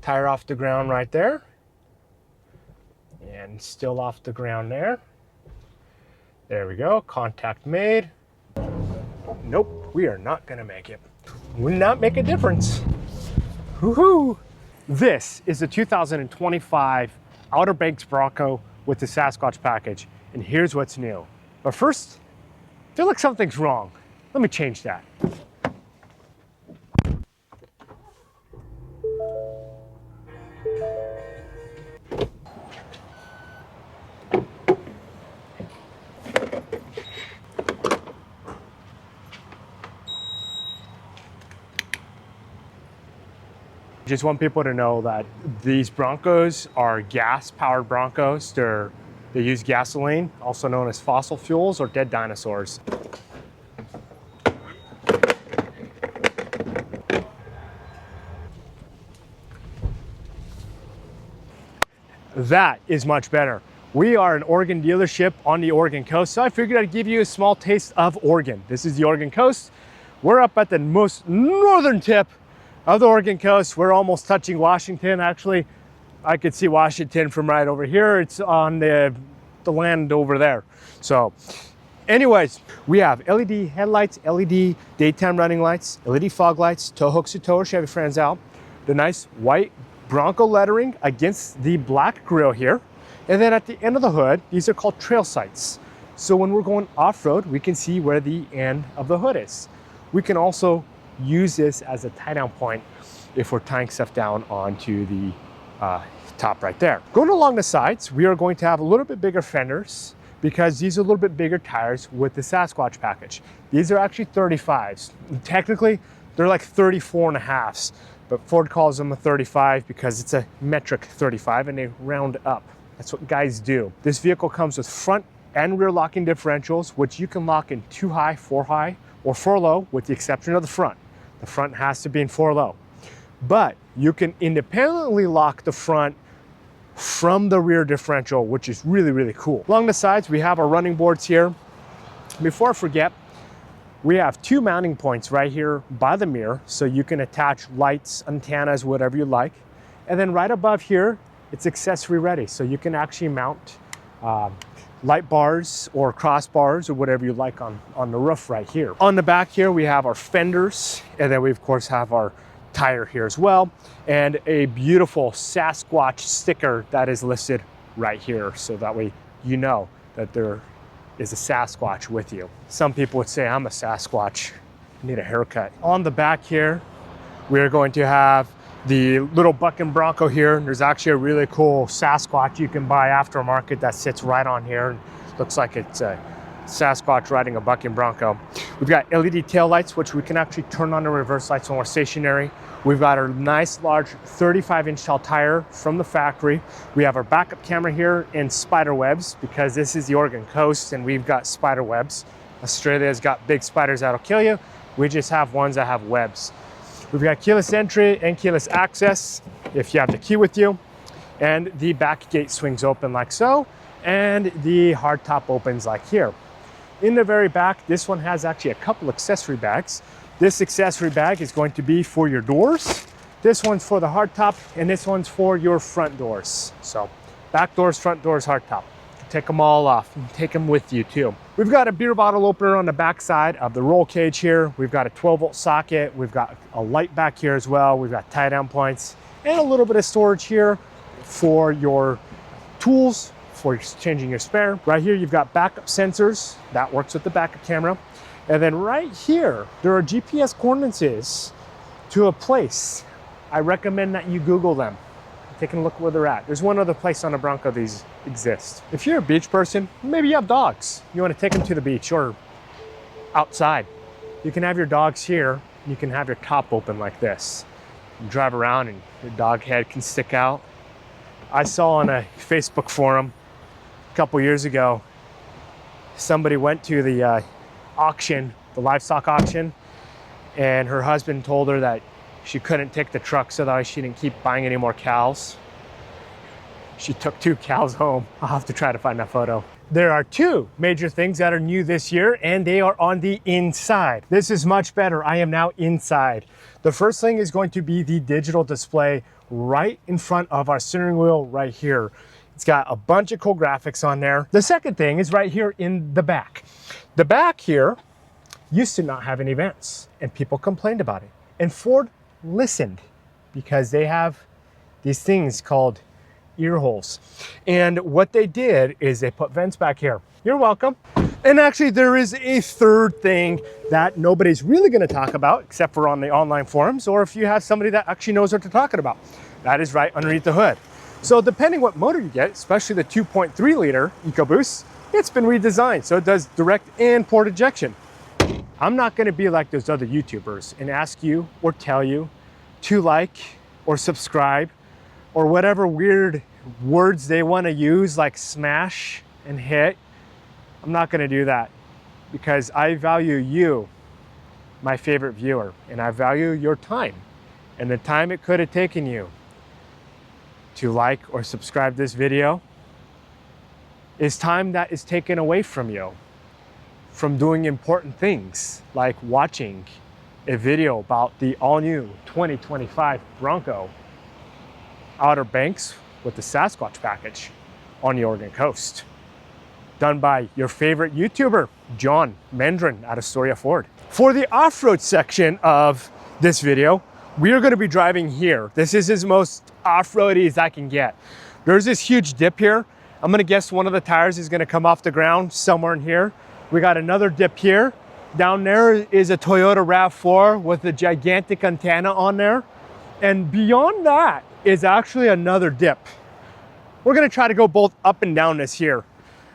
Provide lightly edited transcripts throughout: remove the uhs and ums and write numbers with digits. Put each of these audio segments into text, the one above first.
Tire off the ground right there. And still off the ground there. There we go, contact made. Nope, we are not gonna make it. Would not make a difference. Woohoo! This is the 2025 Outerbanks Bronco with the Sasquatch package. And here's what's new. But first, I feel like something's wrong. Let me change that. Just want people to know that these Broncos are gas-powered Broncos. They use gasoline, also known as fossil fuels or dead dinosaurs. That is much better. We are an Oregon dealership on the Oregon coast, so I figured I'd give you a small taste of Oregon. This is the Oregon coast. We're up at the most northern tip of the Oregon coast. We're almost touching Washington. Actually, I could see Washington from right over here. It's on the land over there. So anyways, we have LED headlights, LED daytime running lights, LED fog lights, tow hooks to tow our Chevy friends out, the nice white Bronco lettering against the black grille here. And then at the end of the hood, these are called trail sights. So when we're going off-road, we can see where the end of the hood is. We can also use this as a tie down point if we're tying stuff down onto the top right there. Going along the sides, we are going to have a little bit bigger fenders because these are a little bit bigger tires with the Sasquatch package. These are actually 35s. Technically, they're like 34.5s, but Ford calls them a 35 because it's a metric 35 and they round up. That's what guys do. This vehicle comes with front and rear locking differentials, which you can lock in 2 high, 4 high, or 4 low, with the exception of the front. The front has to be in 4 low. But you can independently lock the front from the rear differential, which is really, really cool. Along the sides, we have our running boards here. Before I forget, we have 2 mounting points right here by the mirror, so you can attach lights, antennas, whatever you like. And then right above here, it's accessory ready, so you can actually mount light bars or crossbars or whatever you like on the roof right here. On the back here, we have our fenders, and then we of course have our tire here as well, and a beautiful Sasquatch sticker that is listed right here, so that way you know that there is a Sasquatch with you. Some people would say, I'm a Sasquatch, I need a haircut. On the back here, we're going to have the little bucking Bronco here. There's actually a really cool Sasquatch you can buy aftermarket that sits right on here. Looks like it's a Sasquatch riding a bucking Bronco. We've got LED tail lights, which we can actually turn on the reverse lights when we're stationary. We've got our nice large 35-inch tall tire from the factory. We have our backup camera here in spider webs because this is the Oregon coast and we've got spider webs. Australia's got big spiders that'll kill you. We just have ones that have webs. We've got keyless entry and keyless access if you have the key with you. And the back gate swings open like so, and the hard top opens like here. In the very back, this one has actually a couple accessory bags. This accessory bag is going to be for your doors. This one's for the hard top, and this one's for your front doors. So back doors, front doors, hard top. Take them all off and take them with you too. We've got a beer bottle opener on the back side of the roll cage here. We've got a 12-volt socket. We've got a light back here as well. We've got tie down points and a little bit of storage here for your tools, for changing your spare. Right here, you've got backup sensors. That works with the backup camera. And then right here, there are GPS coordinates to a place. I recommend that you Google them. Taking a look where they're at. There's one other place on a Bronco these exist. If you're a beach person, maybe you have dogs. You want to take them to the beach or outside. You can have your dogs here. You can have your top open like this. You drive around and your dog head can stick out. I saw on a Facebook forum a couple years ago, somebody went to the auction, the livestock auction, and her husband told her that she couldn't take the truck so that she didn't keep buying any more cows. She took 2 cows home. I'll have to try to find that photo. There are 2 major things that are new this year, and they are on the inside. This is much better. I am now inside. The first thing is going to be the digital display right in front of our steering wheel right here. It's got a bunch of cool graphics on there. The second thing is right here in the back. The back here used to not have any vents, and people complained about it. And Ford listened, because they have these things called ear holes. And what they did is they put vents back here. You're welcome. And actually there is a third thing that nobody's really gonna talk about, except for on the online forums, or if you have somebody that actually knows what they're talking about. That is right underneath the hood. So depending what motor you get, especially the 2.3 liter EcoBoost, it's been redesigned. So it does direct and port ejection. I'm not gonna be like those other YouTubers and ask you or tell you to like or subscribe or whatever weird words they wanna use, like smash and hit. I'm not gonna do that, because I value you, my favorite viewer, and I value your time and the time it could have taken you to like or subscribe this video is time that is taken away from you from doing important things like watching a video about the all-new 2025 Bronco Outerbanks with the Sasquatch package on the Oregon coast, done by your favorite YouTuber, John Mendron out of Astoria Ford. For the off-road section of this video, we are gonna be driving here. This is as most off-roady as I can get. There's this huge dip here. I'm gonna guess one of the tires is gonna come off the ground somewhere in here. We got another dip here. Down there is a Toyota RAV4 with a gigantic antenna on there. And beyond that is actually another dip. We're gonna try to go both up and down this here.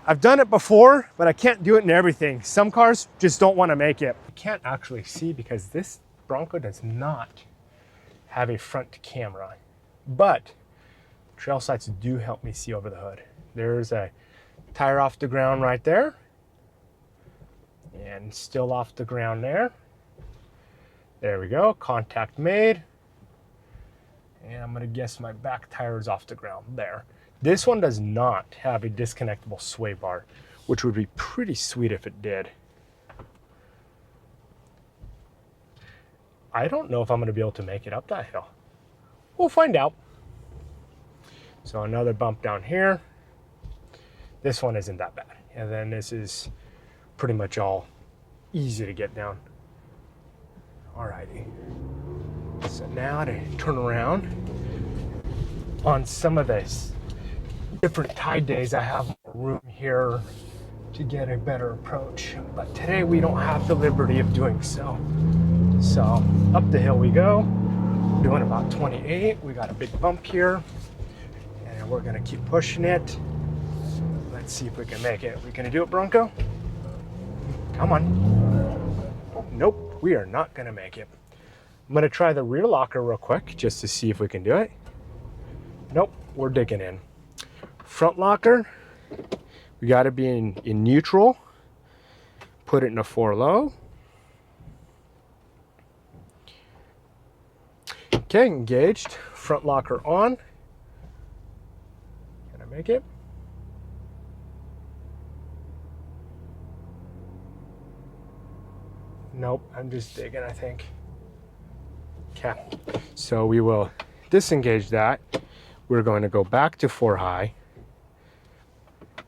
I've done it before, but I can't do it in everything. Some cars just don't wanna make it. I can't actually see because this Bronco does not have a front camera, but trail sights do help me see over the hood. There's a tire off the ground right there, and still off the ground there. There we go, contact made. And I'm gonna guess my back tire is off the ground there. This one does not have a disconnectable sway bar, which would be pretty sweet if it did. I don't know if I'm gonna be able to make it up that hill. We'll find out. So another bump down here. This one isn't that bad. And then this is pretty much all easy to get down. Alrighty. So now to turn around. On some of this different tide days, I have room here to get a better approach. But today we don't have the liberty of doing so. So up the hill we go, doing about 28. We got a big bump here, and we're gonna keep pushing it. Let's see if we can make it. We gonna do it, Bronco? Come on. Nope, we are not gonna make it. I'm gonna try the rear locker real quick just to see if we can do it. Nope, we're digging in. Front locker, we gotta be in neutral. Put it in a 4 low. Okay, engaged. Front locker on. Can I make it? Nope, I'm just digging, I think. Okay, so we will disengage that. We're going to go back to 4 high.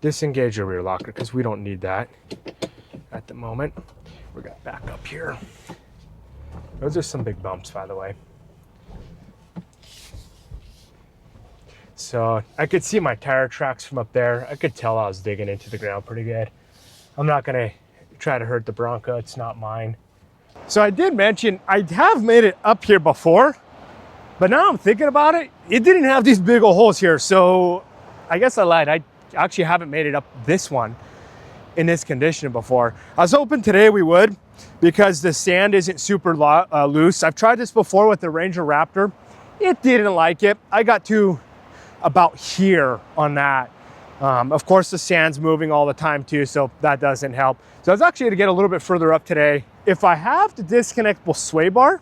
Disengage the rear locker because we don't need that at the moment. We're gonna back up here. Those are some big bumps, by the way. So I could see my tire tracks from up there. I could tell I was digging into the ground pretty good. I'm not gonna try to hurt the Bronco, it's not mine. So I did mention I have made it up here before, but now I'm thinking about it, it didn't have these big old holes here. So I guess I lied. I actually haven't made it up this one in this condition before. I was hoping today we would, because the sand isn't super loose. I've tried this before with the Ranger Raptor. It didn't like it. I got to about here on that. Of course, the sand's moving all the time too, so that doesn't help. So I was actually gonna get a little bit further up today. If I have the disconnectable sway bar,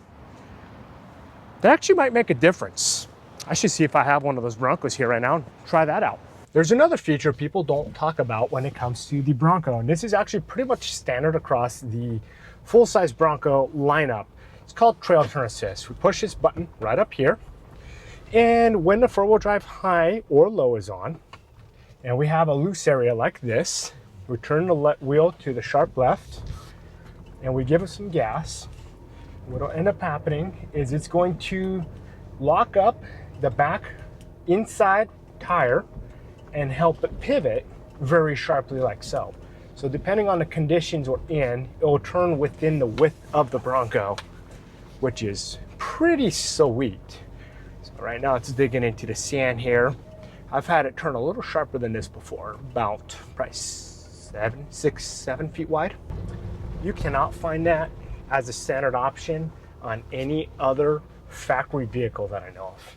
that actually might make a difference. I should see if I have one of those Broncos here right now and try that out. There's another feature people don't talk about when it comes to the Bronco, and this is actually pretty much standard across the full-size Bronco lineup. It's called Trail Turn Assist. We push this button right up here, And when the four-wheel drive high or low is on, and we have a loose area like this, we turn the wheel to the sharp left, and we give it some gas. What will end up happening is it's going to lock up the back inside tire and help it pivot very sharply like so. So depending on the conditions we're in, it will turn within the width of the Bronco, which is pretty sweet. So right now it's digging into the sand here. I've had it turn a little sharper than this before, about probably 6, 7 feet wide. You cannot find that as a standard option on any other factory vehicle that I know of.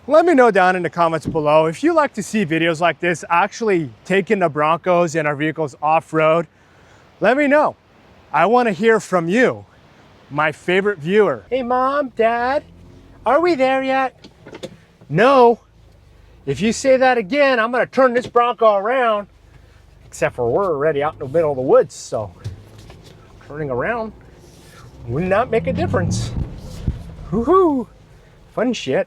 Let me know down in the comments below if you like to see videos like this, actually taking the Broncos and our vehicles off-road. Let me know. I want to hear from you, my favorite viewer. Hey mom, dad, are we there yet? No. If you say that again, I'm going to turn this Bronco around. Except for we're already out in the middle of the woods, so turning around would not make a difference. Woohoo! Fun shit.